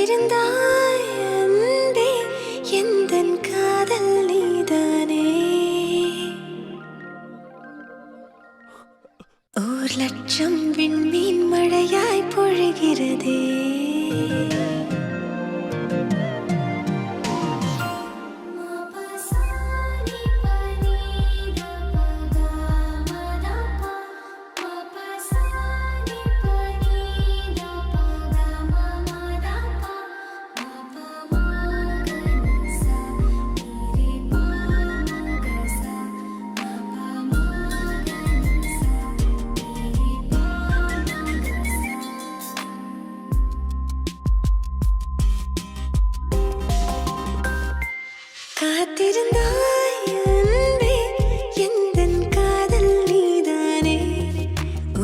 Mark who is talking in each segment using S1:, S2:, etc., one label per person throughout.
S1: காத்திருந்தாய் அன்பே எந்தன் காதல் நீதானே ஓர் லட்சம் விண்மீன் மழையாய் பொழிகிறதே காத்திருந்தாய் அன்பே எந்தன் காதல் நீதானே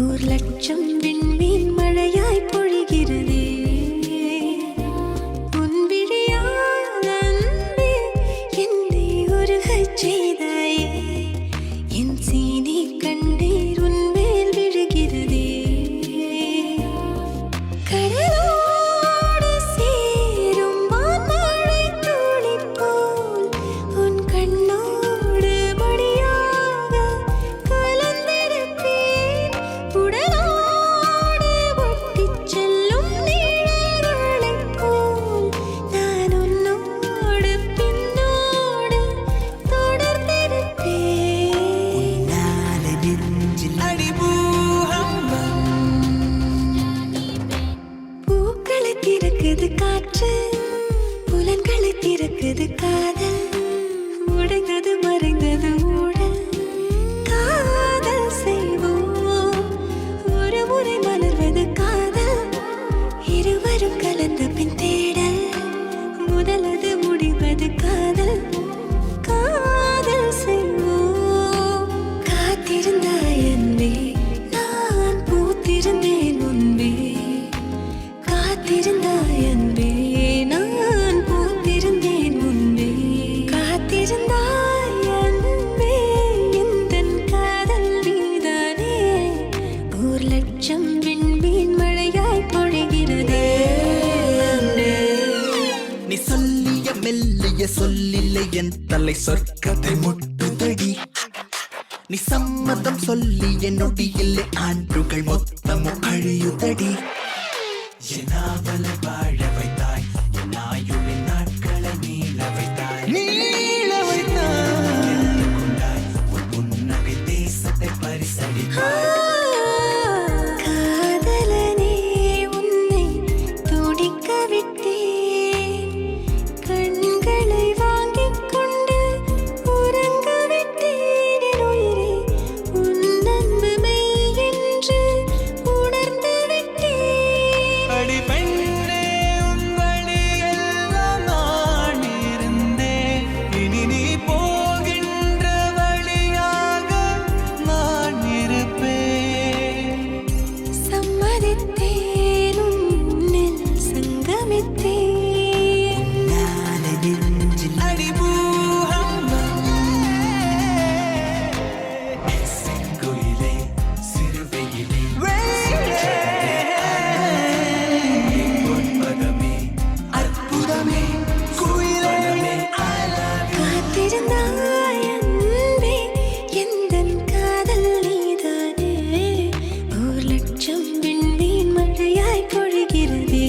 S1: ஓர் லட்சம் விண்மீன் மழையாய் பொழிகிறதே உன் விழியால் அன்பே என்னை உருகச் செய்தாயே என் சீனி கண்ணீர் உன் மேல் விழுகிறதே கடலோடு சேரும் வான்மழை துளி போல் உன் கண்ணோடு மடியாக கலந்திருப்பேன் உடலோடு ஒட்டிச் செல்லும் நிழல்களைப் போல் நான் உன்னோடு பின்னோடு தொடர்ந்திருப்பேன்
S2: உன்னால நெஞ்சில் அடிபூகம்பம்
S1: பூக்களை திறக்குது காற்று புலன்களை திறக்குது காதல் உடைந்தது மறைந்தது ஊழல் காதல் செய்வோம் ஒரு முறை மலர்வது காதல் இருவரும் கலந்த பின் தேடல் முதலது முடிவது காதல் காதல் செய்வோம் காத்திருந்தாய் அன்பே நான் பூத்திருந்தேன் முன்பே காத்திருந்தாய் அன்பே நான் பூத்திருந்தேன் முன்பே காத்திருந்தாய் அன்பே எந்தன் காதல் நீதானே ஓர் லட்சம் விண்மீன் மழையாய் பொழிகிறதே அன்பே
S2: நீ சொல்லிய மெல்லிய சொல்லில்லை என் தலை சொற்கதை முட்டுதடி நீ சம்மதம் சொல்லிய நொடியில்லை ஆண்டுகள் மொத்தமும் கழியுதடி என் ஆவலை வாழ வைத்தாய் என் ஆயுளின் நாட்களை நீள வைத்தாய் கொண்டாய் உன் புன்னகை தேசத்தை பரிசளித்தாய்
S1: காதலனே உன்னை துடிக்க விட்டேன் கண்களை வாங்கிக் கொண்டு உறங்க விட்டேன் என் உயிரே உன் அன்பு மெய் என்று உணர்ந்து விட்டேன்
S2: அடி பெண்ணே உன் வழியெல்லாம் நான் இருந்தேன் இனி நீ போகின்ற வழியாக நான் இருப்பேன்
S1: சம்மதித்தேன் உன்னில் சங்கமித்தேன்
S2: நாளை நெஞ்சில் அடிபூகம்பம் செங்குயிலே சிறுவையிலே பொன்பதமே அற்புதமே குயிலே
S1: காத்திருந்தாய் அன்பே எந்தன் காதல் நீதானே ஓர் லட்சம் விண்மீன் மழையாய் பொழிகிறதே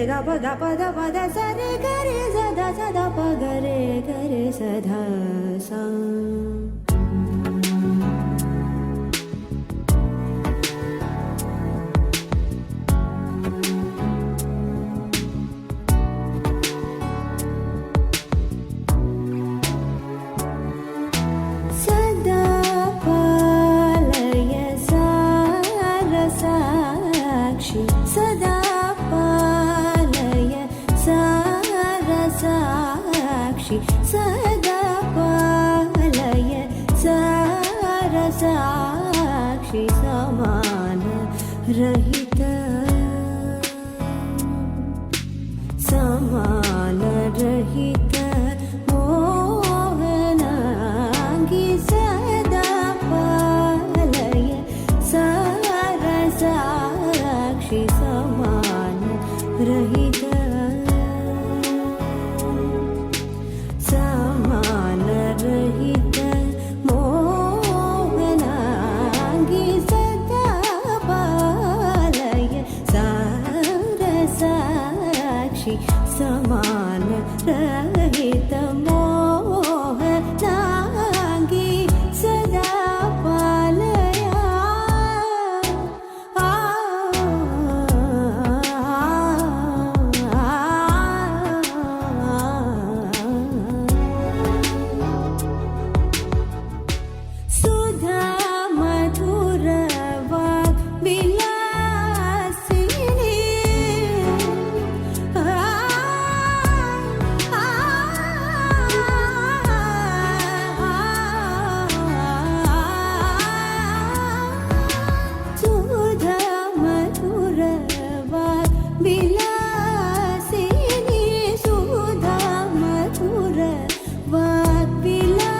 S1: ga pa da sa re ga re sa da pa ga re sa dha sa. सदा पालय सारसाक्षी सदा पालय सारसाक्षी समान रहित मोहनांगी सदा पालय सारसाक्षी समान रहित मोहनांगी सदा पालय सारसाक्षी समान रहित मोहनांगी सदा पालय सुधा मधुर वाग्विलासिनी सुधा मधुर वाग्विलासिनी सुधा मधुर वाग्विलासिनी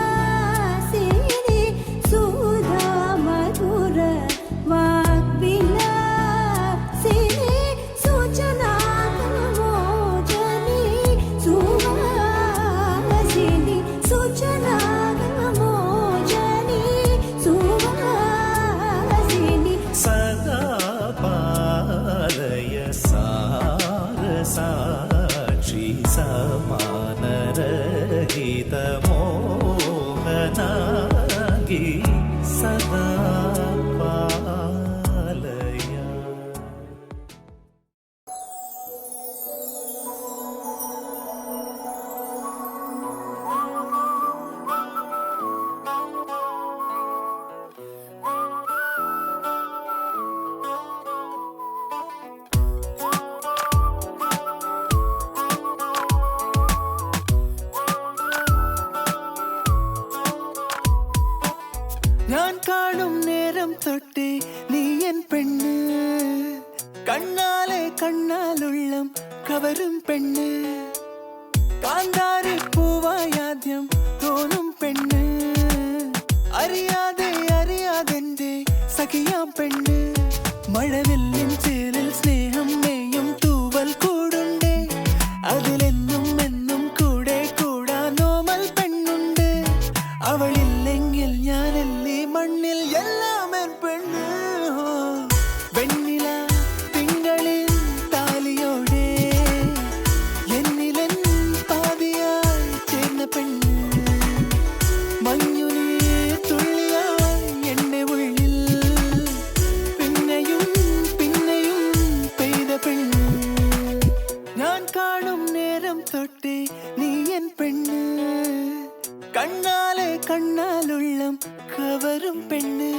S1: सुधा मधुर वाग्विलासिनी सूचना मोजनी सुवासिनी सूचना मोजनी सुवासिनी
S2: सदा पालय सारसाक्षी समान रहित मोहनांगी सदा पालय. ഞാൻ കാണും നേരം തൊട്ടേ നീ എൻ പെണ്ണ് കണ്ണാലെ കണ്ണാലുള്ളം കവരും പെണ്ണ് കാന്താരി പൂവായാദ്യം തോന്നും പെണ്ണ് അറിയാതെ അറിയാതെന്റെ സഖിയാം പെണ്ണ് മഴവില്ലിൻ ചേലിൽ സ്നേഹം മേയും തൂവൽ കൂടുണ്ടേ അതിലെന്നും എന്നും കൂടെ കൂടാനോമൽ പെണ്ണുണ്ട് അവളില്ലെങ്കിൽ ഞാനല്ലേ മണ്ണിൽ എല്ലാം എൻ പെണ്ണ് വെണ്ണില തിങ്കളിൽ താലിയോടെ എന്നിലൻ പാതിയായി ചേർന്ന പെണ്ണ് മഞ്ഞുനീ തുള്ളിയായി എന്നെ ഉള്ളിൽ പിന്നെയും പിന്നെയും പെയ്ത പെണ്ണ് ഞാൻ കാണും നേരം തൊട്ടേ നീ എൻ പെണ്ണ് കണ്ണാലെ കണ്ണാലുള്ളം കവരും പെണ്ണ്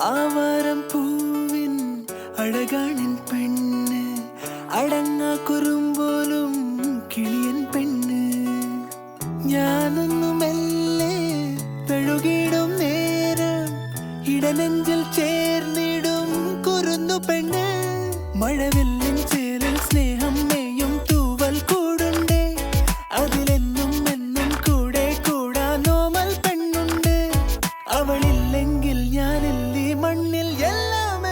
S2: ആവാരം പൂവിൻ അഴകാണിൻ പെണ്ണ് അടങ്ങാ കുറുമ്പോലും കിളിയൻ പെണ്ണ് ഞാനൊന്നു മെല്ലെ പെഴുകിടും നേരം ഇടനെഞ്ചിൽ ചേർന്നിടും കുറുന്നു പെണ്ണ് മഴവില്ലിൻ ചേലിൽ സ്നേഹം മേയും തൂവൽ കൂടുണ്ടേ അതിലെന്നും എന്നും കൂടെ കൂടാനോമൽ പെണ്ണുണ്ട് അവളില്ലെങ്കിൽ ഞാനില്ലേ മണ്ണിൽ എല്ലാം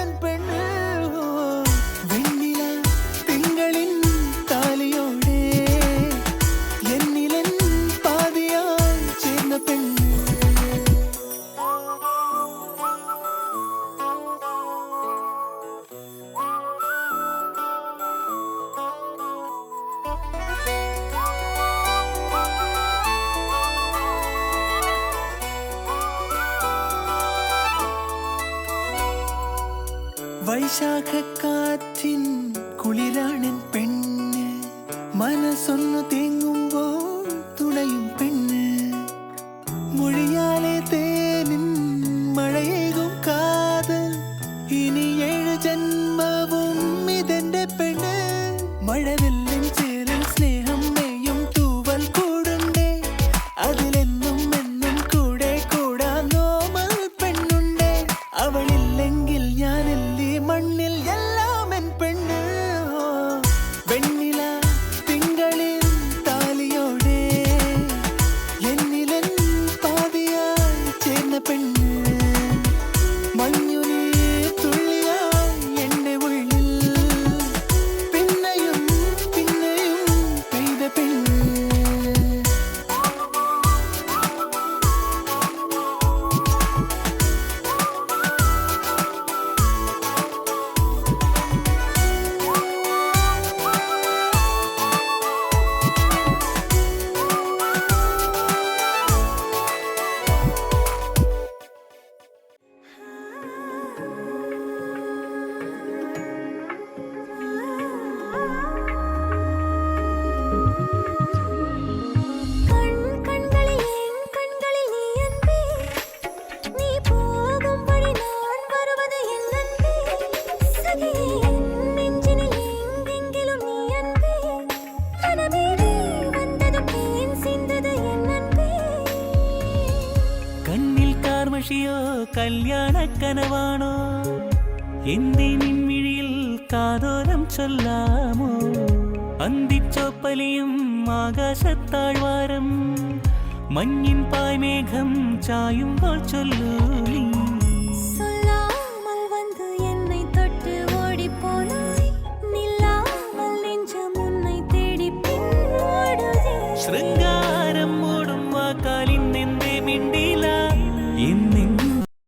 S2: വൈശാഖ കാറ്റിൻ കുളിരാണൻ പെണ്ണ് മനസ്സൊന്നു തേങ്ങുമ്പോൾ തുണയും പെണ്ണ് മൊഴിയാലെ തേനിൻ മഴയേകും കാതൽ ഇനി 7 ജന്മവും ഇതെന്റെ പെണ്ണ് മഴവില്ലിൻ ചേരിൽ സ്നേഹം നെയ്യും തൂവൽ കൂടുണ്ടേ അതിലെന്നും എന്നും കൂടെ കൂടാൻ നോമൽ പെണ്ണുണ്ടേ അവളില്ലെങ്കിൽ ഞാനില്ലേ മണ്ണിൽ എല്ലാം എൻ പെണ്ണ് വെണ്ണില തിങ്കളിൽ താലിയോടെ എന്നിലെൻ പാതിയായി ചേർന്ന പെണ്ണ് മഞ്ഞുനീ തുള്ളിയായി എന്റെ ഉള്ളിൽ പിന്നെയും പിന്നെയും പെയ്ത പെണ്ണ്
S3: കണ്ണിൽ കാർമഷിയോ കല്യാണ കനവാണോ എന്തേ നിൻമിഴിയിൽ കാതോരം ചൊല്ലാമോ അന്തിച്ചോപ്പലിയും ആകാശത്താഴ്വാരം മഞ്ഞിൻ പായ്മേഘം ചായുമ്പോൾ ചൊല്ലൂ നീ